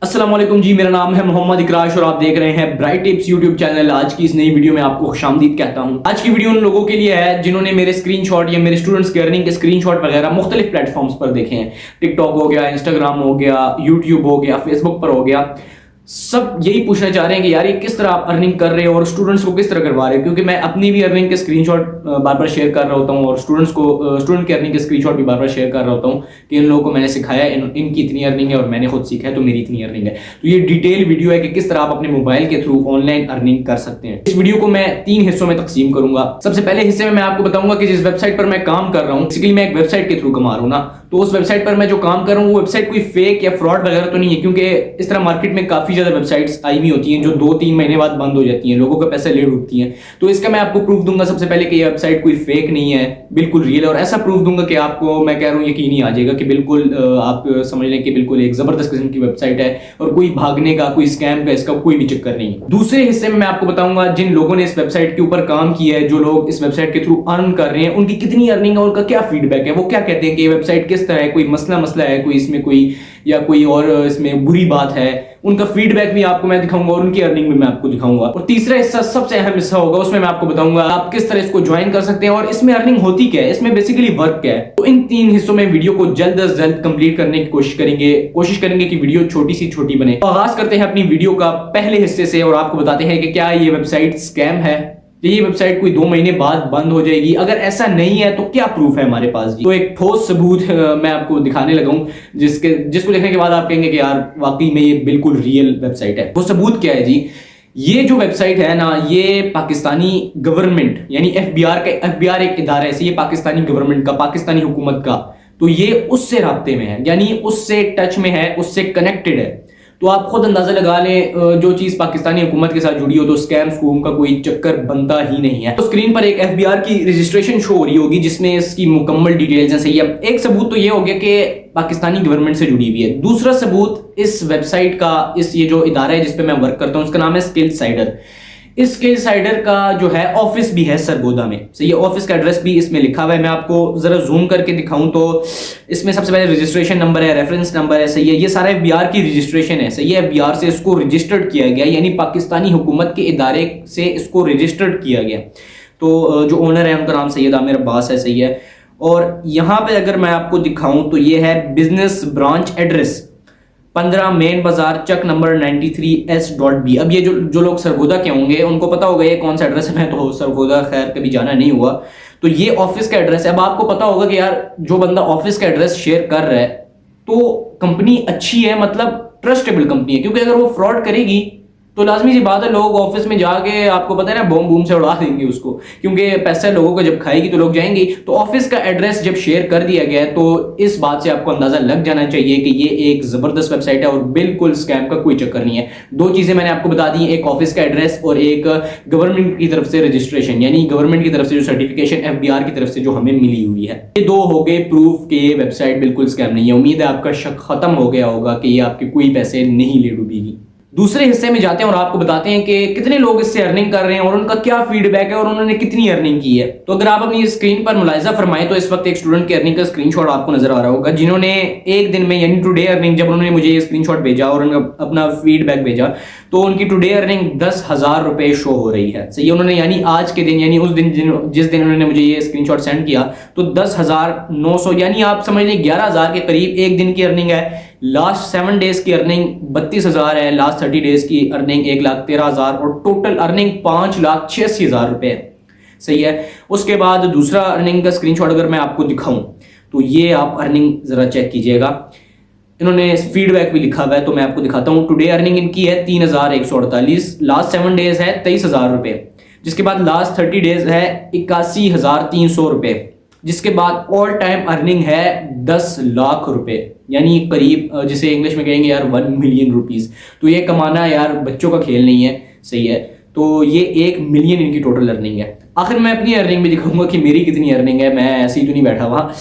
अस्सलाम वालेकुम जी, मेरा नाम है मोहम्मद इकराश और आप देख रहे हैं ब्राइट टिप्स यूट्यूब चैनल। आज की इस नई वीडियो में आपको खुशामदीद कहता हूं। आज की वीडियो उन लोगों के लिए है जिन्होंने मेरे स्क्रीनशॉट या मेरे स्टूडेंट्स के अर्निंग के स्क्रीनशॉट वगैरह मुख्तलिफ प्लेटफॉर्म्स पर देखे हैं। टिकटॉक हो गया, इंस्टाग्राम हो गया, यूट्यूब हो गया, फेसबुक पर हो गया। सब यही पूछना चाह रहे हैं कि यार ये किस तरह आप अर्निंग कर रहे हो और स्टूडेंट्स को किस तरह करवा रहे हो, क्योंकि मैं अपनी भी अर्निंग के स्क्रीनशॉट बार बार शेयर कर रहा होता हूँ और स्टूडेंट के अर्निंग के स्क्रीनशॉट भी बार बार शेयर कर रहा होता हूँ कि इन लोगों को मैंने सिखाया, इनकी इतनी अर्निंग है और मैंने खुद सीखा है तो मेरी इतनी अर्निंग है। तो ये डिटेल वीडियो है कि किस तरह आप अपने मोबाइल के थ्रू ऑनलाइन अर्निंग कर सकते हैं। इस वीडियो को मैं 3 हिस्सों में तकसीम करूंगा। सबसे पहले हिस्से में मैं आपको बताऊंगा कि जिस वेबसाइट पर मैं काम कर रहा हूँ, बेसिकली मैं एक वेबसाइट के थ्रू कमा रहा हूँ ना, तो उस वेबसाइट पर मैं जो काम कर रहा हूँ वो वेबसाइट कोई फेक या फ्रॉड वगैरह तो नहीं है, क्योंकि इस तरह मार्केट में काफी ज्यादा वेबसाइट्स आई हुई होती हैं जो 2-3 महीने बाद बंद हो जाती हैं, लोगों का पैसा ले उठती हैं। तो इसका मैं आपको प्रूफ दूंगा सबसे पहले कि ये वेबसाइट कोई फेक नहीं है, बिल्कुल रियल है। और ऐसा प्रूफ दूंगा कि आपको मैं कह रहा हूँ यकीन ही आ जाएगा कि बिल्कुल आप समझ लें कि बिल्कुल एक जबरदस्त किस्म की वेबसाइट है और कोई भागने का, कोई स्कैम का इसका कोई भी चक्कर नहीं है। दूसरे हिस्से में मैं आपको बताऊंगा जिन लोगों ने इस वेबसाइट के ऊपर काम किया है, जो लोग इस वेबसाइट के थ्रू अर्न कर रहे हैं, उनकी कितनी अर्निंग है, उनका क्या फीडबैक है, वो क्या कहते हैं कि ये वेबसाइट किस तरह है, कोई मसला है, कोई इसमें कोई या कोई और इसमें बुरी बात है, उनका फीडबैक भी आपको मैं दिखाऊंगा और उनकी अर्निंग भी मैं आपको दिखाऊंगा। और तीसरा हिस्सा सबसे अहम हिस्सा होगा, उसमें मैं आपको बताऊंगा आप किस तरह इसको ज्वाइन कर सकते हैं और इसमें अर्निंग होती क्या है, इसमें बेसिकली वर्क क्या है। तो इन 3 हिस्सों में वीडियो को जल्द से जल्द कंप्लीट करने की कोशिश करेंगे कि वीडियो छोटी सी छोटी बने। तो आगाज करते हैं अपनी वीडियो का पहले हिस्से से और आपको बताते हैं कि क्या ये वेबसाइट स्कैम है, ये वेबसाइट कोई 2 महीने बाद बंद हो जाएगी। अगर ऐसा नहीं है तो क्या प्रूफ है हमारे पास जी। तो एक ठोस सबूत मैं आपको दिखाने लगा हूं जिसको देखने के बाद आप कहेंगे कि यार वाकई में ये बिल्कुल रियल वेबसाइट है। वो सबूत क्या है जी? ये जो वेबसाइट है ना, ये पाकिस्तानी गवर्नमेंट यानी एफबीआर एक इदारा है, ये पाकिस्तानी गवर्नमेंट का, पाकिस्तानी हुकूमत का, तो ये उससे राब्ते में है, यानी उससे टच में है, उससे कनेक्टेड है। तो आप खुद अंदाजा लगा लें, जो चीज पाकिस्तानी हुकूमत के साथ जुड़ी हो तो स्कैम स्कूम का कोई चक्कर बनता ही नहीं है। तो स्क्रीन पर एक एफबीआर की रजिस्ट्रेशन शो हो रही होगी जिसमें इसकी मुकम्मल डिटेल्स हैं, सही है। एक सबूत तो ये हो गया कि पाकिस्तानी गवर्नमेंट से जुड़ी हुई है। दूसरा सबूत इस वेबसाइट का, ये जो इदारा है जिसपे मैं वर्क करता हूँ, उसका नाम है स्किलसाइडर। इस स्किलसाइडर का जो है ऑफिस भी है सरगोदा में, सही है। ऑफिस का एड्रेस भी इसमें लिखा हुआ है। मैं आपको जरा जूम करके दिखाऊं तो इसमें सबसे पहले रजिस्ट्रेशन नंबर है, रेफरेंस नंबर है, सही है। ये सारा एफबीआर की रजिस्ट्रेशन है, सही है। एफबीआर से इसको रजिस्टर्ड किया गया, यानी पाकिस्तानी हुकूमत के इदारे से इसको रजिस्टर्ड किया गया। तो जो ओनर है उनका नाम सैयद आमिर अब्बास है, सही है। और यहाँ पे अगर मैं आपको दिखाऊं तो ये है बिजनेस ब्रांच एड्रेस 15 मेन बाजार चक नंबर 93S.B। अब ये जो लोग सरगोदा के होंगे उनको पता होगा ये कौन सा एड्रेस है। मैं तो सरगोदा खैर कभी जाना नहीं हुआ, तो ये ऑफिस का एड्रेस है। अब आपको पता होगा कि यार जो बंदा ऑफिस का एड्रेस शेयर कर रहा है तो कंपनी अच्छी है, मतलब ट्रस्टेबल कंपनी है, क्योंकि अगर वो फ्रॉड करेगी तो लाजमी सी बात है लोग ऑफिस में जाके, आपको पता है ना, बॉम्ब बूम से उड़ा देंगे उसको, क्योंकि पैसा लोगों को जब खाएगी तो लोग जाएंगे। तो ऑफिस का एड्रेस जब शेयर कर दिया गया तो इस बात से आपको अंदाजा लग जाना चाहिए कि ये एक जबरदस्त वेबसाइट है और बिल्कुल स्कैम का कोई चक्कर नहीं है। 2 चीजें मैंने आपको बता दी, एक ऑफिस का एड्रेस और एक गवर्नमेंट की तरफ से रजिस्ट्रेशन, यानी गवर्नमेंट की तरफ से जो सर्टिफिकेशन एफबीआर की तरफ से जो हमें मिली हुई है। ये 2 हो गए प्रूफ कि ये वेबसाइट बिल्कुल स्कैम नहीं है। उम्मीद है आपका शक खत्म हो गया होगा कि ये आपके कोई पैसे नहीं ले डूबेगी। दूसरे हिस्से में जाते हैं और आपको बताते हैं कि कितने लोग इससे अर्निंग कर रहे हैं और उनका क्या फीडबैक है और उन्होंने कितनी अर्निंग की है। तो अगर आप अपनी स्क्रीन पर मुलाहिजा फरमाएं तो इस वक्त एक स्टूडेंट की अर्निंग का स्क्रीनशॉट आपको नजर आ रहा होगा, जिन्होंने एक दिन में यानी टुडे अर्निंग, जब उन्होंने मुझे ये स्क्रीनशॉट भेजा और उनका अपना फीडबैक भेजा तो उनकी टुडे अर्निंग 10,000 रुपए शो हो रही है, सही है। उन्होंने यानी आज के दिन, यानी उस दिन जिस दिन उन्होंने मुझे ये स्क्रीनशॉट सेंड किया तो 10,900 यानी आप समझ लें 11,000 के करीब एक दिन की अर्निंग है। लास्ट 7 डेज की अर्निंग 32,000 है, लास्ट 30 डेज की अर्निंग 1,13,000 और टोटल अर्निंग 5,86,000 रुपए है, सही है। उसके बाद दूसरा अर्निंग का स्क्रीनशॉट अगर मैं आपको दिखाऊं तो ये आप अर्निंग जरा चेक कीजिएगा। इन्होंने फीडबैक भी लिखा हुआ है तो मैं आपको दिखाता हूं। टुडे अर्निंग इनकी है 3,148, लास्ट 7 डेज है 23,000 रुपए, जिसके बाद लास्ट 30 डेज है 81,300 रुपए, जिसके बाद ऑल टाइम अर्निंग है 10 लाख रुपए, यानी करीब जिसे इंग्लिश में कहेंगे यार 1 मिलियन रुपीस। तो ये कमाना यार बच्चों का खेल नहीं है, सही है। तो ये 1 मिलियन इनकी टोटल अर्निंग है। आखिर मैं अपनी अर्निंग में दिखाऊंगा कि मेरी कितनी अर्निंग है, मैं ऐसे ही तो नहीं बैठा हुआ।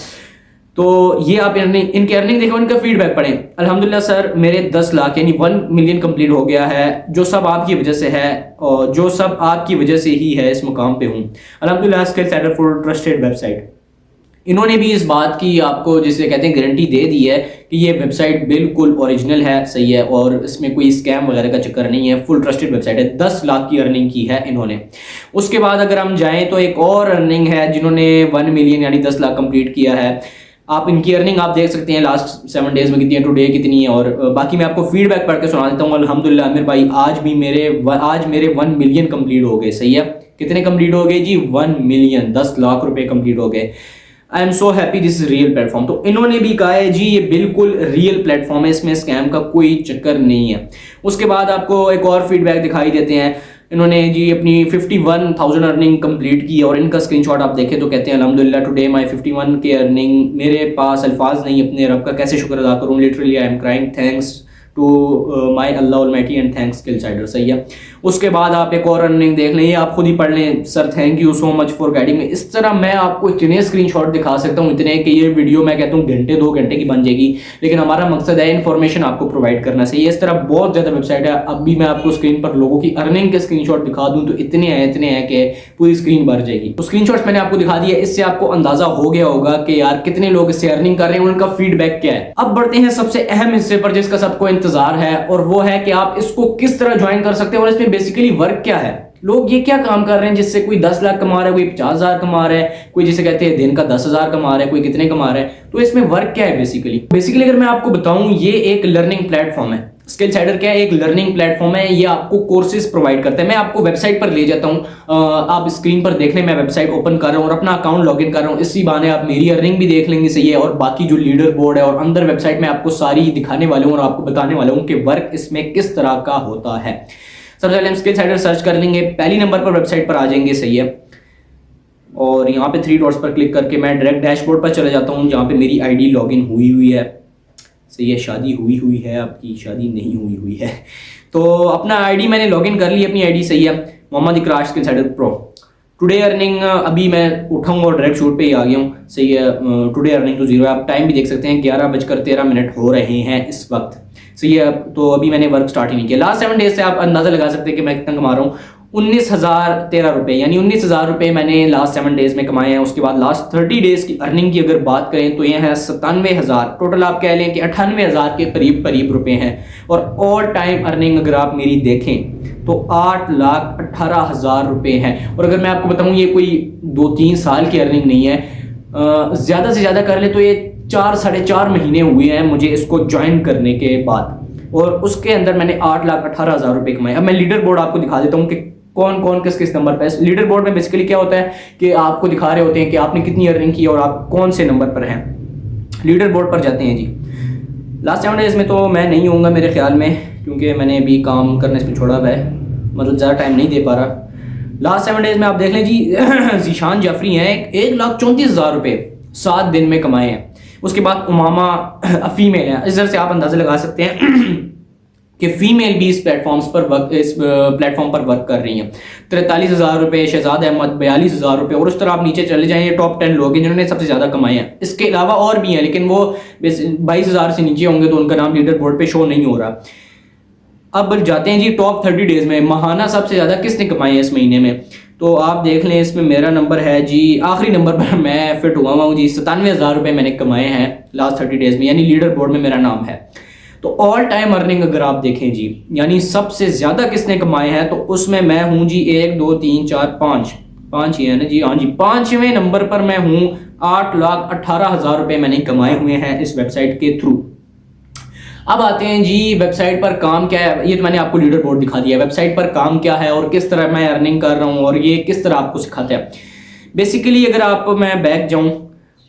तो ये आप इनकी अर्निंग देखो, इनका फीडबैक पढ़ें। अल्हम्दुलिल्लाह सर, मेरे 10 लाख यानी 1 मिलियन कंप्लीट हो गया है, जो सब आपकी वजह से है और जो सब आपकी वजह से ही है इस मुकाम पे हूँ। अल्हम्दुलिल्लाह स्किलसाइडर फॉर ट्रस्टेड वेबसाइट। इन्होंने भी इस बात की आपको जिसे कहते हैं गारंटी दे दी है कि ये वेबसाइट बिल्कुल ओरिजिनल है, सही है, और इसमें कोई स्कैम वगैरह का चक्कर नहीं है, फुल ट्रस्टेड वेबसाइट है। 10 लाख की अर्निंग की है इन्होंने। उसके बाद अगर हम जाएं तो एक और अर्निंग है जिन्होंने 1 मिलियन यानी 10 लाख कंप्लीट किया है। आप इनकी अर्निंग आप देख सकते हैं लास्ट 7 डेज में कितनी है, टुडे कितनी है, और बाकी मैं आपको फीडबैक पढ़ के सुना देता हूँ। अल्हम्दुलिल्लाह आमिर भाई आज मेरे 1 मिलियन कंप्लीट हो गए, सही है। कितने कंप्लीट हो गए जी? 1 मिलियन, 10 लाख रुपए कंप्लीट हो गए। I am so happy, this is real platform. तो इन्होंने भी कहा है जी ये बिल्कुल रियल प्लेटफॉर्म है, इसमें स्कैम का कोई चक्कर नहीं है। उसके बाद आपको एक और फीडबैक दिखाई देते हैं। इन्होंने जी अपनी 51,000 अर्निंग कंप्लीट की और इनका स्क्रीनशॉट आप देखें तो कहते हैं अल्हम्दुलिल्लाह टुडे माय 51 के अर्निंग, मेरे पास अल्फाज नहीं अपने रब का कैसे शुक्र अदा करूं, literally I am crying, thanks to my Allah almighty and thanks Skillsetter, सही है। उसके बाद आप एक और अर्निंग देख लें, ये आप खुद ही पढ़ लें। Sir thank you so much for guiding में। इस तरह मैं आपको इतने स्क्रीनशॉट दिखा सकता हूँ, इतने कि ये वीडियो मैं कहता हूँ घंटे 2 घंटे की बन जाएगी, लेकिन हमारा मकसद है इन्फॉर्मेशन आपको प्रोवाइड करना, सही है। इस तरह बहुत ज्यादा वेबसाइट है। अब भी मैं आपको स्क्रीन पर लोगों की अर्निंग के स्क्रीनशॉट दिखा दूं तो इतने हैं कि पूरी स्क्रीन भर जाएगी। तो स्क्रीनशॉट्स मैंने आपको दिखा दिया, इससे आपको अंदाजा हो गया होगा कि यार कितने लोग इससे अर्निंग कर रहे हैं, उनका फीडबैक क्या है। अब बढ़ते हैं सबसे अहम हिस्से पर जिसका सबको इंतजार है, और वो है कि आप इसको किस तरह ज्वाइन कर सकते हैं और इसमें बेसिकली वर्क क्या है। लोग ये क्या काम कर रहे हैं जिससे कोई 10 लाख कमा रहा है, कोई 50,000 कमा रहा है, कोई जिसे कहते हैं दिन का 10,000 कमा रहा है, कोई कितने कमा रहा है। तो इसमें वर्क क्या है बेसिकली अगर मैं आपको बताऊं, ये एक लर्निंग प्लेटफॉर्म है। स्किलसाइडर क्या है? एक लर्निंग प्लेटफॉर्म है। ये आपको कोर्सेज प्रोवाइड करता है। मैं आपको वेबसाइट पर ले जाता हूं, आप स्क्रीन पर देख लें, मैं वेबसाइट ओपन कर रहा हूं और अपना अकाउंट लॉगिन कर रहा हूं। इसी बहाने आप मेरी अर्निंग भी देख लेंगे, सही है, और बाकी जो लीडर बोर्ड है और अंदर वेबसाइट में आपको सारी दिखाने वाले हूं और आपको बताने वाला हूं कि वर्क इसमें किस तरह का होता है। सबसे पहले हम स्किलसाइडर सर्च कर लेंगे, पहली नंबर पर वेबसाइट पर आ जाएंगे, सही है, और यहाँ पे 3 डॉट्स पर क्लिक करके मैं डायरेक्ट डैशबोर्ड पर चले जाता हूँ जहाँ पे मेरी आईडी लॉगिन हुई है, सही है। शादी हुई है, आपकी शादी नहीं हुई है। तो अपना आईडी मैंने लॉगिन कर ली, अपनी आईडी, सही है, मोहम्मद इकरार स्किलसाइडर प्रो। टुडे अर्निंग अभी मैं उठाऊंगा और डायरेक्ट शूट पे ही आ गया हूँ, सही है। टुडे अर्निंग तो 0 है। आप टाइम भी देख सकते हैं 11:13 हो रहे हैं इस वक्त, सही है। तो अभी मैंने वर्क स्टार्ट ही नहीं किया। लास्ट 7 डेज से आप अंदाजा लगा सकते हैं कि मैं कितना कमा रहा हूँ। 19,013 रुपये, यानी 19,000 रुपये मैंने लास्ट 7 डेज में कमाए हैं। उसके बाद लास्ट 30 डेज की अर्निंग की अगर बात करें तो ये है 97,000, टोटल आप कह लें कि 98,000 के करीब रुपए हैं। और ऑल टाइम अर्निंग अगर आप मेरी देखें तो 8,18,000 रुपये है। और अगर मैं आपको बताऊं ये कोई 2-3 साल की अर्निंग नहीं है, ज़्यादा से ज़्यादा कर ले तो ये 4-4.5 महीने हुए हैं मुझे इसको ज्वाइन करने के बाद, और उसके अंदर मैंने 8,18,000 रुपये कमाए। अब मैं लीडर बोर्ड आपको दिखा देता हूँ कि कौन कौन किस नंबर पे। लीडर बोर्ड में बेसिकली क्या होता है कि आपको दिखा रहे होते हैं कि आपने कितनी अर्निंग की और आप कौन से नंबर पर हैं। लीडर बोर्ड पर जाते हैं जी। लास्ट 7 डेज में तो मैं नहीं होऊंगा मेरे ख्याल में, क्योंकि मैंने अभी काम करने से छोड़ा हुआ है, मतलब ज़्यादा टाइम नहीं दे पा रहा। लास्ट 7 डेज में आप देख लें जी, जीशान जाफरी हैं, 1,34,000 रुपये 7 दिन में कमाए हैं। उसके बाद उमामा फीमेल है। इस तरह से आप अंदाजा लगा सकते हैं कि फीमेल भी इस प्लेटफॉर्म पर वर्क कर रही हैं। 43,000 रुपये, शहजाद अहमद 42,000 रुपये, और उस तरह आप नीचे चले जाएं, टॉप 10 लोग हैं जिन्होंने सबसे ज़्यादा कमाए हैं। इसके अलावा और भी हैं, लेकिन वो 22,000 से नीचे होंगे तो उनका नाम लीडर बोर्ड पे शो नहीं हो रहा। अब जाते हैं जी टॉप 30 डेज में, महाना सबसे ज़्यादा किसने कमाए हैं इस महीने में। तो आप देख लें, इसमें मेरा नंबर है जी, आखिरी नंबर पर मैं फिट हुआ हूँ जी। 97,000 रुपये मैंने कमाए हैं लास्ट 30 डेज में, यानी लीडर बोर्ड में मेरा नाम है। तो ऑल टाइम अर्निंग अगर आप देखें जी, यानी सबसे ज़्यादा किसने कमाए हैं, तो उसमें मैं हूँ जी 1 2 3 4 5 ही है ना जी, हाँ जी, 5वें नंबर पर मैं हूँ। 8,18,000 रुपये मैंने कमाए हुए हैं इस वेबसाइट के थ्रू। अब आते हैं जी वेबसाइट पर काम क्या है। ये तो मैंने आपको लीडर बोर्ड दिखा दिया, वेबसाइट पर काम क्या है और किस तरह मैं अर्निंग कर रहा हूँ और ये किस तरह आपको सिखाता है। बेसिकली अगर मैं बैक जाऊँ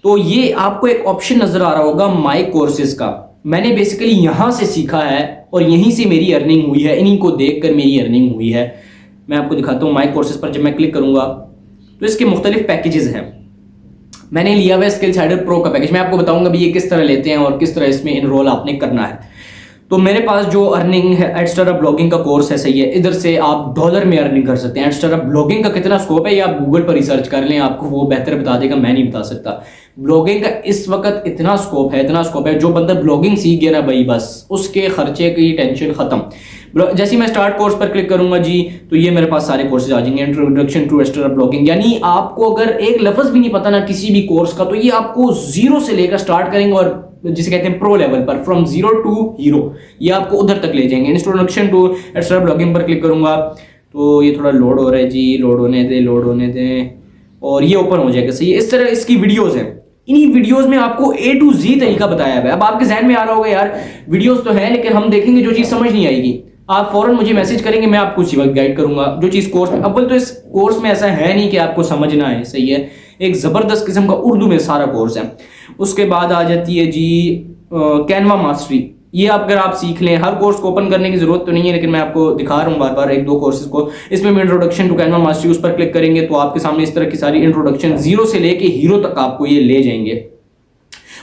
तो ये आपको एक ऑप्शन नज़र आ रहा होगा माई कोर्सेज का। मैंने बेसिकली यहाँ से सीखा है और यहीं से मेरी अर्निंग हुई है, इन्हीं को देखकर मेरी अर्निंग हुई है। मैं आपको दिखाता हूँ माई कोर्सेज पर जब मैं क्लिक करूँगा तो इसके मुख्तलिफ पैकेजेस हैं। मैंने लिया हुआ स्किलसाइडर प्रो का पैकेज, मैं आपको बताऊंगा भी ये किस तरह लेते हैं और किस तरह इसमें इनरोल आपने करना है। तो मेरे पास जो अर्निंग है एडस्टारअप ब्लॉगिंग का कोर्स है, सही है। इधर से आप डॉलर में अर्निंग कर सकते हैं। एडस्टारअप ब्लॉगिंग का कितना स्कोप है ये आप गूगल पर रिसर्च कर लें, आपको वो बेहतर बता देगा, मैं नहीं बता सकता। ब्लॉगिंग का इस वक्त इतना स्कोप है जो बंदा ब्लॉगिंग सीख गया ना भाई, बस उसके खर्चे की टेंशन खत्म। जैसे ही मैं स्टार्ट कोर्स पर क्लिक करूंगा जी, तो ये मेरे पास सारे कोर्सेज आ जाएंगे। इंट्रोडक्शन टू एस्टेरा ब्लॉगिंग, यानी आपको अगर एक लफ्ज भी नहीं पता ना किसी भी कोर्स का, तो ये आपको जीरो से लेकर स्टार्ट करेंगे और जिसे कहते हैं प्रो लेवल पर, फ्रॉम जीरो टू हीरो, ये आपको उधर तक ले जाएंगे। इंट्रोडक्शन टू एस्टेरा ब्लॉगिंग पर क्लिक करूंगा तो ये थोड़ा लोड हो रहा है जी, लोड होने दें और ये ओपन हो जाएगा। सही है, इस तरह इसकी वीडियोस है। इन्हीं वीडियोस में आपको A to Z तरीका बताया है। अब आपके जहन में आ रहा होगा यार वीडियोस तो हैं लेकिन हम देखेंगे जो चीज समझ नहीं आएगी, आप फौरन मुझे मैसेज करेंगे, मैं आपको उसी वक्त गाइड करूंगा। जो चीज कोर्स में, अव्वल तो इस कोर्स में ऐसा है नहीं कि आपको समझना है, सही है, एक जबरदस्त किस्म का उर्दू में सारा कोर्स है। उसके बाद आ जाती है जी कैनवा मास्टरी। ये अगर आप सीख लें, हर कोर्स को ओपन करने की जरूरत तो नहीं है लेकिन मैं आपको दिखा रहा हूँ बार बार एक दो कोर्सेज को। इसमें भी इंट्रोडक्शन टू कैनवा मास्टरी, उस पर क्लिक करेंगे तो आपके सामने इस तरह की सारी इंट्रोडक्शन जीरो से लेके हीरो तक आपको ये ले जाएंगे।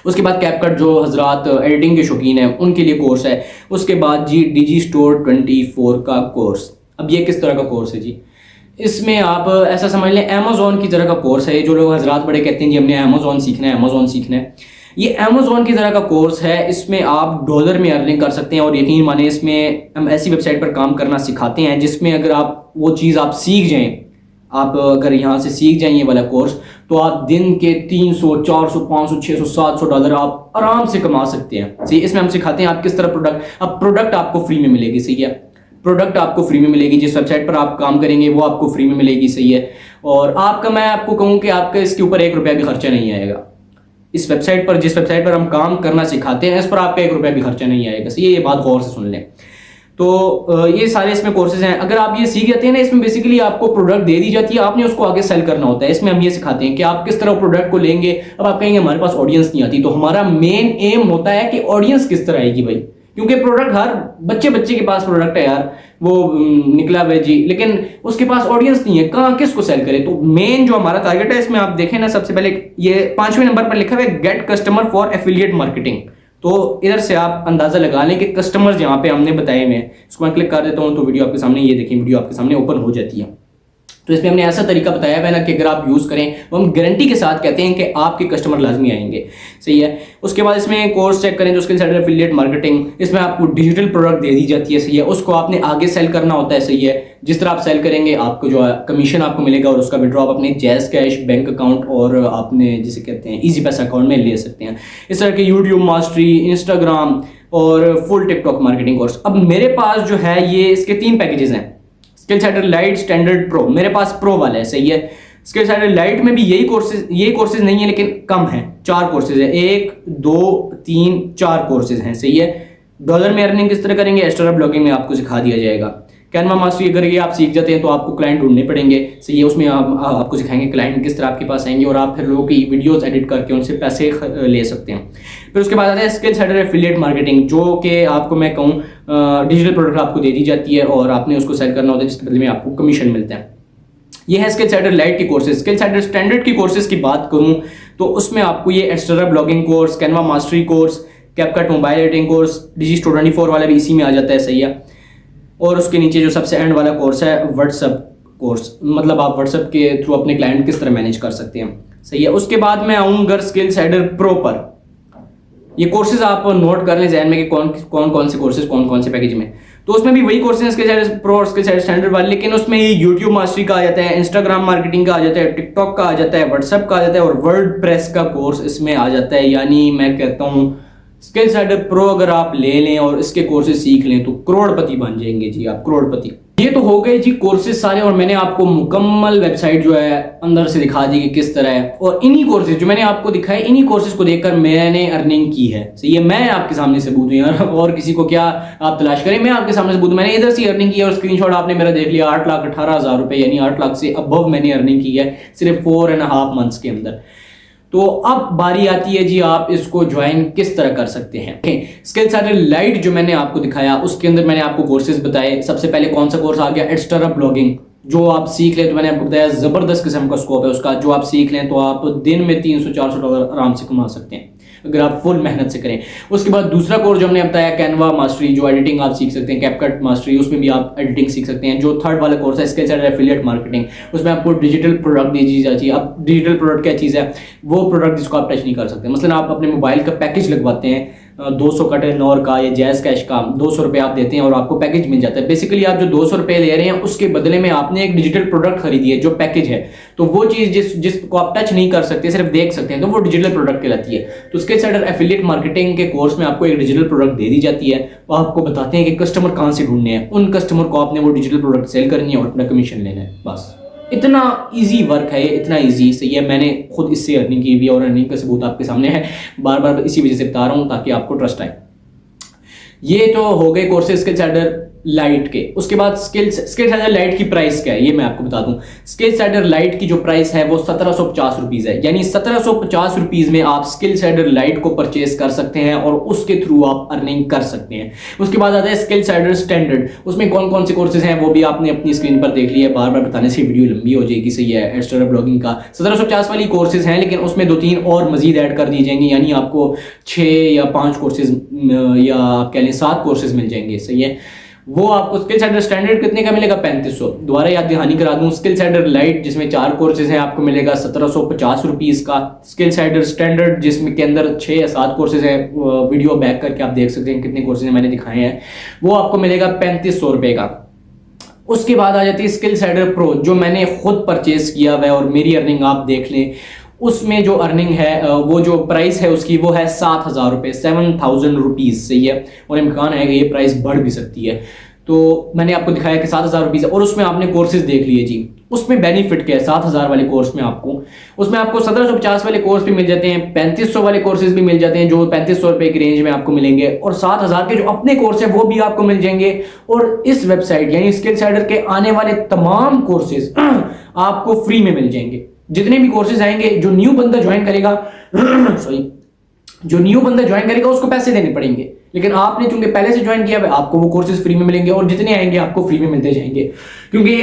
उसके बाद कैपकट, जो हजरात एडिटिंग के शौकीन है उनके लिए कोर्स है। उसके बाद जी डिजी स्टोर 24 का कोर्स। अब ये किस तरह का कोर्स है जी, इसमें आप ऐसा समझ लें अमेजोन की तरह का कोर्स है। जो लोग हजरात बड़े कहते हैं जी हमने अमेजोन सीखना है, अमेजोन सीखना है, ये अमेजोन की तरह का कोर्स है। इसमें आप डॉलर में अर्निंग कर सकते हैं और यकीन माने इसमें हम ऐसी वेबसाइट पर काम करना सिखाते हैं जिसमें अगर आप वो चीज़ आप सीख जाएं, आप अगर यहाँ से सीख जाएं ये वाला कोर्स, तो आप दिन के 300, 400, 500, 600, 700 डॉलर आप आराम से कमा सकते हैं। सही, इसमें हम सिखाते हैं आप किस तरह प्रोडक्ट आपको फ्री में मिलेगी। सही है, प्रोडक्ट आपको फ्री में मिलेगी, जिस वेबसाइट पर आप काम करेंगे वो आपको फ्री में मिलेगी। सही है, और आपका, मैं आपको कहूँ कि आपका इसके ऊपर 1 रुपया भी खर्चा नहीं आएगा। इस वेबसाइट पर, जिस वेबसाइट पर हम काम करना सिखाते हैं, इस पर आपका 1 रुपया भी खर्चा नहीं आएगा। सही, ये बात गौर से सुन लें। तो ये सारे इसमें कोर्सेज हैं। अगर आप ये सीख जाते हैं ना, इसमें बेसिकली आपको प्रोडक्ट दे दी जाती है, आपने उसको आगे सेल करना होता है। इसमें हम ये सिखाते हैं कि आप किस तरह प्रोडक्ट को लेंगे। अब आप कहेंगे हमारे पास ऑडियंस नहीं आती, तो हमारा मेन एम होता है कि ऑडियंस किस तरह आएगी भाई, क्योंकि प्रोडक्ट हर बच्चे के पास प्रोडक्ट है यार, वो निकला हुआ जी, लेकिन उसके पास ऑडियंस नहीं है, कहाँ किसको सेल करे। तो मेन जो हमारा टारगेट है, इसमें आप देखें ना, सबसे पहले ये 5वें नंबर पर लिखा हुआ है get customer for affiliate marketing. तो इधर से आप अंदाजा लगा लें कि कस्टमर्स यहाँ पे हमने बताए हुए हैं। इसको मैं क्लिक कर देता हूँ तो वीडियो आपके सामने, ये देखिए वीडियो आपके सामने ओपन हो जाती है। तो इसमें हमने ऐसा तरीका बताया है ना कि अगर आप यूज़ करें तो हम गारंटी के साथ कहते हैं कि आपके कस्टमर लाजमी आएंगे। सही है, उसके बाद इसमें कोर्स चेक करें जो स्किल सेट एफिलिएट मार्केटिंग, इसमें आपको डिजिटल प्रोडक्ट दे दी जाती है। सही है, उसको आपने आगे सेल करना होता है। सही है, जिस तरह आप सेल करेंगे आपको जो है कमीशन आपको मिलेगा और उसका विड्रॉ आप अपने जैज़ कैश बैंक अकाउंट और आपने जिसे कहते हैं इजी पैसा अकाउंट में ले सकते हैं। इस तरह के यूट्यूब मास्टरी, इंस्टाग्राम और फुल टिकटॉक मार्केटिंग कोर्स। अब मेरे पास जो है ये इसके 3 पैकेजेस हैं, skill setter lite, standard, pro. मेरे पास प्रो वाला है। सही है, स्किल सेटर लाइट में भी यही कोर्सेज नहीं है लेकिन कम है, 4 कोर्सेज है, 1, 2, 3, 4 कोर्सेज हैं। सही है, डॉलर में अर्निंग किस तरह करेंगे, एस्टेरा ब्लॉगिंग में आपको सिखा दिया जाएगा। कैनवा मास्टरी अगर ये आप सीख जाते हैं तो आपको क्लाइंट ढूंढने पड़ेंगे। सही है, उसमें आपको सिखाएंगे क्लाइंट किस तरह आपके पास आएंगे और आप फिर लोगों की वीडियोस एडिट करके उनसे पैसे ले सकते हैं। फिर उसके बाद आता है स्किल सेटर एफिलिएट मार्केटिंग, जो कि आपको मैं कहूँ डिजिटल प्रोडक्ट आपको दे दी जाती है और आपने उसको सेल करना होता है जिसके बदले में आपको कमीशन मिलता है। ये है स्किल सेटर लाइट की कोर्सेज। स्किल सेटर स्टैंडर्ड की कोर्सेज की बात करूँ तो उसमें आपको ये एस्टेरा blogging course, Canva mastery course, CapCut mobile editing course, Digistore 24 वाला भी इसी में आ जाता है। सही है, और उसके नीचे जो सबसे एंड वाला कोर्स है व्हाट्सएप कोर्स, मतलब आप व्हाट्सएप के थ्रू अपने क्लाइंट किस तरह मैनेज कर सकते हैं। सही है, उसके बाद मैं आऊँगा स्किल सेटर प्रो पर। ये कोर्सेज आप नोट कर लें जहन में कि कौन से कोर्सेज कौन कौन से पैकेज में। तो उसमें भी वही कोर्सेज स्किल सेटर प्रो और स्किल सेटर स्टैंडर्ड वाले, लेकिन उसमें ये यूट्यूब मास्टरी का आ जाता है, इंस्टाग्राम मार्केटिंग का आ जाता है, टिकटॉक का आ जाता है, व्हाट्सएप का आ जाता है और वर्डप्रेस का कोर्स इसमें आ जाता है। यानी मैं कहता हूँ स्किल सेटर प्रो अगर आप ले लें और इसके कोर्सेज सीख लें तो करोड़पति बन जाएंगे जी आप, करोड़पति। ये तो हो गए जी कोर्सेज सारे, और मैंने आपको मुकम्मल वेबसाइट जो है अंदर से दिखा दी कि किस तरह है। और इन्हीं कोर्सेज जो मैंने आपको दिखाए, इन्हीं कोर्सेज को देखकर मैंने अर्निंग की है। सही है, मैं आपके सामने सबूत हूं यार, और किसी को क्या आप तलाश करें, मैं आपके सामने सबूत हूं। मैंने इधर से अर्निंग की है और स्क्रीनशॉट आपने मेरा देख लिया, 8,18,000 रुपए, यानी 8 लाख से अबव मैंने अर्निंग की है सिर्फ 4.5 मंथ्स के अंदर। तो अब बारी आती है जी आप इसको ज्वाइन किस तरह कर सकते हैं। स्किल सेटर लाइट जो मैंने आपको दिखाया उसके अंदर मैंने आपको कोर्सेज बताए। सबसे पहले कौन सा कोर्स आ गया, एस्टेरा ब्लॉगिंग, जो आप सीख लें तो मैंने आपको बताया जबरदस्त किस्म का स्कोप है उसका। जो आप सीख लें तो आप दिन में 300-400 डॉलर आराम से कमा सकते हैं अगर आप फुल मेहनत से करें। उसके बाद दूसरा कोर्स जो हमने बताया कैनवा मास्टरी, जो एडिटिंग आप सीख सकते हैं, कैपकट मास्टरी, उसमें भी आप एडिटिंग सीख सकते हैं। जो थर्ड वाला कोर्स है स्किल सेटर एफिलिएट मार्केटिंग, उसमें आपको डिजिटल प्रोडक्ट दी जाती है। अब डिजिटल प्रोडक्ट क्या चीज़ है, वो प्रोडक्ट जिसको आप टच नहीं कर सकते। मतलब आप अपने मोबाइल का पैकेज लगवाते हैं, 200 का टेनोर का या जैज़ कैश का 200 रुपये आप देते हैं और आपको पैकेज मिल जाता है। बेसिकली आप जो 200 रुपये ले रहे हैं उसके बदले में आपने एक डिजिटल प्रोडक्ट खरीदी है जो पैकेज है, तो वो चीज़ जिसको आप टच नहीं कर सकते, सिर्फ देख सकते हैं, तो वो डिजिटल प्रोडक्ट कहलाती है। तो स्किलसेडर एफिलिएट मार्केटिंग के कोर्स में आपको एक डिजिटल प्रोडक्ट दे दी जाती है, वो आपको बताते हैं कि कस्टमर कहाँ से ढूंढने हैं, उन कस्टमर को आपने वो डिजिटल प्रोडक्ट सेल करनी है और अपना कमीशन लेना है। बस इतना इजी वर्क है ये, इतना इजी सही है। मैंने खुद इससे अर्निंग की हुई और अर्निंग का सबूत आपके सामने है, बार बार इसी वजह से बता रहा हूँ ताकि आपको ट्रस्ट आए। ये तो हो गए कोर्सेज स्किलसेडर लाइट के। उसके बाद स्किलसेडर लाइट की प्राइस क्या है ये मैं आपको बता दूं। स्किलसेडर लाइट की जो प्राइस है वो 1750 रुपीज है, यानी 1750 रुपीज में आप स्किलसेडर लाइट को परचेज कर सकते हैं और उसके थ्रू आप अर्निंग कर सकते हैं। उसके बाद आता है स्किलसेडर स्टैंडर्ड। उसमें कौन कौन से कोर्सेज हैं वो भी आपने अपनी स्क्रीन पर देख लिया, बार बार बताने से वीडियो लंबी हो जाएगी, सही है। एडस्टोर ब्लॉगिंग का 1750 वाली कोर्सेज हैं, लेकिन उसमें 2-3 और मजीद ऐड कर दी जाएंगी, यानी आपको 6 या 5 कोर्सेज या आप कह लें 7 कोर्सेज मिल जाएंगे, सही है। वो आपको स्किलसेडर स्टैंडर्ड कितने का मिलेगा? 3500। दोबारा याद दहानी करा दूं, स्किलसेडर लाइट जिसमें 4 कोर्सेज हैं आपको मिलेगा 1750 रुपीज का। स्किलसेडर स्टैंडर्ड जिसमें के अंदर 6 या 7 कोर्सेज हैं, वीडियो बैक करके आप देख सकते हैं कितने कोर्सेज मैंने दिखाए हैं, वो आपको मिलेगा 3500 रुपए का। उसके बाद आ जाती है स्किलसेडर प्रो, जो मैंने खुद परचेज किया हुआ है और मेरी अर्निंग आप देख लें। उसमें जो अर्निंग है वो जो प्राइस है उसकी वो है 7000 रुपये, 7000 रुपीज़, सही है। और इम्कान है कि ये प्राइस बढ़ भी सकती है, तो मैंने आपको दिखाया कि 7000 रुपीज़ और उसमें आपने कोर्सेज देख लिए जी। उसमें बेनिफिट क्या है 7000 वाले कोर्स में आपको? उसमें आपको 1750 वाले कोर्स भी मिल जाते हैं, 3500 वाले कोर्सेज भी मिल जाते हैं जो 3500 रुपये की रेंज में आपको मिलेंगे, और 7000 के जो अपने कोर्स है वो भी आपको मिल जाएंगे। और इस वेबसाइट यानी स्किलसेडर के आने वाले तमाम कोर्सेज आपको फ्री में मिल जाएंगे। जितने भी कोर्सेज आएंगे, जो न्यू बंदा ज्वाइन करेगा सॉरी, जो न्यू बंदा ज्वाइन करेगा उसको पैसे देने पड़ेंगे, लेकिन आपने चूंकि पहले से ज्वाइन किया है आपको वो कोर्सेज फ्री में मिलेंगे, और जितने आएंगे आपको फ्री में मिलते जाएंगे। क्योंकि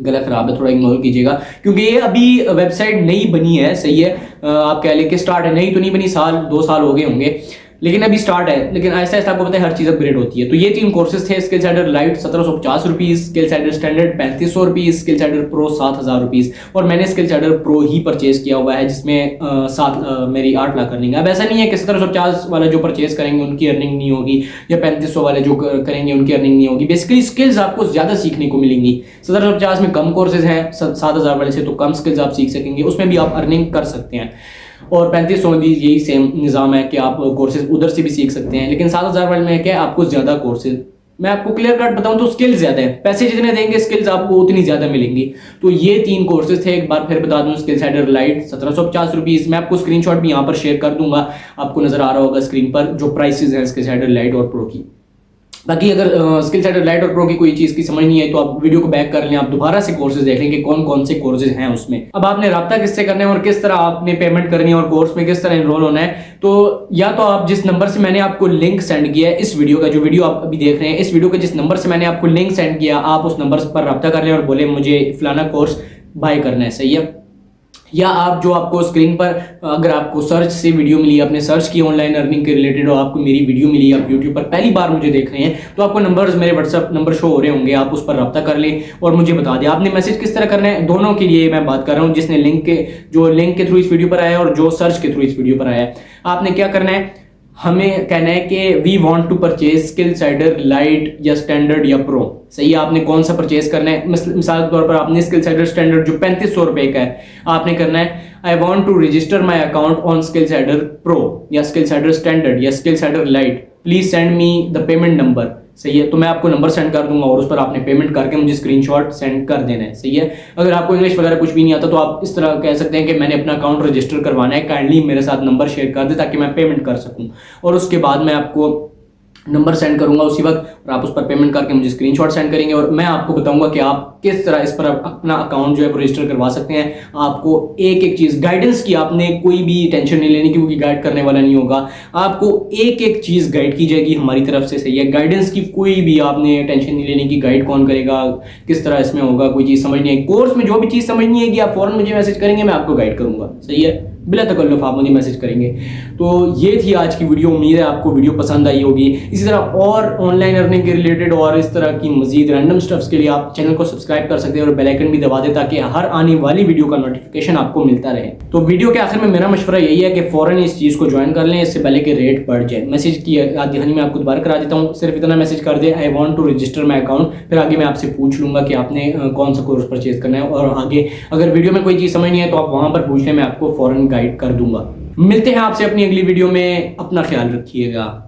गला खराब है, थोड़ा इग्नोर कीजिएगा, क्योंकि ये अभी वेबसाइट नई बनी है, सही है। आप कह लें कि स्टार्ट है, नई तो नहीं बनी, 1-2 साल हो गए होंगे, लेकिन अभी स्टार्ट है। लेकिन ऐसा ऐसा आपको पता है हर चीज़ अपग्रेड होती है। तो ये 3 कोर्सेज थे, Skillsetter lite 1750 rupees, Skillsetter standard 3500 rupees, Skillsetter pro 7000 rupees. और मैंने स्किलसेडर प्रो ही परचेज किया हुआ है जिसमें मेरी 8 लाख अर्निंग है। अब ऐसा नहीं है कि 1750 वाला जो परचेज करेंगे उनकी अर्निंग नहीं होगी, या 3500 वाले जो करेंगे उनकी अर्निंग नहीं होगी। बेसिकली स्किल्स आपको ज़्यादा सीखने को मिलेंगी। 1750 में कम कोर्सेज हैं, 7000 वाले से तो कम स्किल्स आप सीख सकेंगे, उसमें भी आप अर्निंग कर सकते हैं। और 3500 में भी यही सेम निज़ाम है कि आप कोर्सेज उधर से भी सीख सकते हैं, लेकिन 7000 वाले में क्या है आपको ज़्यादा कोर्सेज, मैं आपको क्लियर कट बताऊं तो स्किल्स ज़्यादा है, पैसे जितने देंगे स्किल्स आपको उतनी ज़्यादा मिलेंगी। तो ये 3 कोर्सेज थे, एक बार फिर बता दूं। स्किलसेडर लाइट 1750 रुपीज़, मैं आपको स्क्रीनशॉट भी यहाँ पर शेयर कर दूंगा, आपको नजर आ रहा होगा स्क्रीन पर जो प्राइसेज हैं स्किलसेडर लाइट और प्रो की। बाकी अगर स्किलसेडर लाइट और प्रो की कोई चीज़ की समझ नहीं है तो आप वीडियो को बैक कर लें, आप दोबारा से कोर्सेज देख लें कि कौन कौन से कोर्सेज हैं उसमें। अब आपने रब्ता किससे करना है और किस तरह आपने पेमेंट करनी है और कोर्स में किस तरह एनरोल होना है, तो या तो आप जिस नंबर से मैंने आपको लिंक सेंड किया है, इस वीडियो का जो वीडियो आप अभी देख रहे हैं, इस वीडियो के जिस नंबर से मैंने आपको लिंक सेंड किया, आप उस नंबर पर रब्ता कर लें और बोले मुझे फलाना कोर्स बाय करना है, सही है। या आप जो आपको स्क्रीन पर अगर आपको सर्च से वीडियो मिली, आपने सर्च की ऑनलाइन अर्निंग के रिलेटेड और आपको मेरी वीडियो मिली, आप यूट्यूब पर पहली बार मुझे देख रहे हैं, तो आपको नंबर्स मेरे व्हाट्सएप नंबर शो हो रहे होंगे, आप उस पर रब्ता कर लें और मुझे बता दें आपने मैसेज किस तरह करना है। दोनों के लिए मैं बात कर रहा हूँ, जिसने लिंक के थ्रू इस वीडियो पर आया और जो सर्च के थ्रू इस वीडियो पर आया। आपने क्या करना है, हमें कहना है कि we want to purchase Skillsetter lite या स्टैंडर्ड या प्रो, सही है। आपने कौन सा परचेज करना है, मिसाल के तौर पर आपने स्किलसेडर स्टैंडर्ड जो 3500 रुपए का है, आपने करना है I want to register my account on Skillsetter pro या स्किलसेडर स्टैंडर्ड या Skillsetter lite, please send me the payment number, सही है। तो मैं आपको नंबर सेंड कर दूंगा और उस पर आपने पेमेंट करके मुझे स्क्रीनशॉट सेंड कर देना है, सही है। अगर आपको इंग्लिश वगैरह कुछ भी नहीं आता तो आप इस तरह कह सकते हैं कि मैंने अपना अकाउंट रजिस्टर करवाना है, काइंडली मेरे साथ नंबर शेयर कर दे ताकि मैं पेमेंट कर सकूं, और उसके बाद मैं आपको नंबर सेंड करूंगा उसी वक्त और आप उस पर पेमेंट करके मुझे स्क्रीनशॉट सेंड करेंगे और मैं आपको बताऊंगा कि आप किस तरह इस पर अपना अकाउंट जो है वो रजिस्टर करवा सकते हैं। आपको एक एक चीज़ गाइडेंस की आपने कोई भी टेंशन नहीं लेनी, क्योंकि गाइड करने वाला नहीं होगा, आपको एक एक चीज़ गाइड की जाएगी हमारी तरफ से, सही है। गाइडेंस की कोई भी आपने टेंशन नहीं लेनी कि गाइड कौन करेगा, किस तरह इसमें होगा, कोई चीज़ समझ नहीं है। कोर्स में जो भी चीज़ समझ नहीं है कि आप फौरन मुझे मैसेज करेंगे, मैं आपको गाइड करूंगा, सही है, बिला तकल्लुफ आप मुझे मैसेज करेंगे। तो ये थी आज की वीडियो, उम्मीद है आपको वीडियो पसंद आई होगी। इसी तरह और ऑनलाइन अर्निंग के रिलेटेड और इस तरह की मजीद रैंडम स्टफ्स के लिए आप चैनल को सब्सक्राइब कर सकते हैं और बेल आइकन भी दबा दें ताकि हर आने वाली वीडियो का नोटिफिकेशन आपको मिलता रहे। तो वीडियो के आखिर में मेरा मशवरा यही है कि फौरन इस चीज को ज्वाइन कर लें, इससे पहले कि रेट बढ़ जाए। मैसेज की याद दहानी मैं आपको दोबारा करा देता हूँ, सिर्फ इतना मैसेज कर दे, I want to register my account, फिर आगे मैं आपसे पूछ लूंगा कि आपने कौन सा कोर्स परचेज करना है, और आगे अगर वीडियो में कोई चीज समझ नहीं है तो आप वहां पर पूछ लें, मैं आपको फौरन गाइड कर दूंगा। मिलते हैं आपसे अपनी अगली वीडियो में, अपना ख्याल रखिएगा।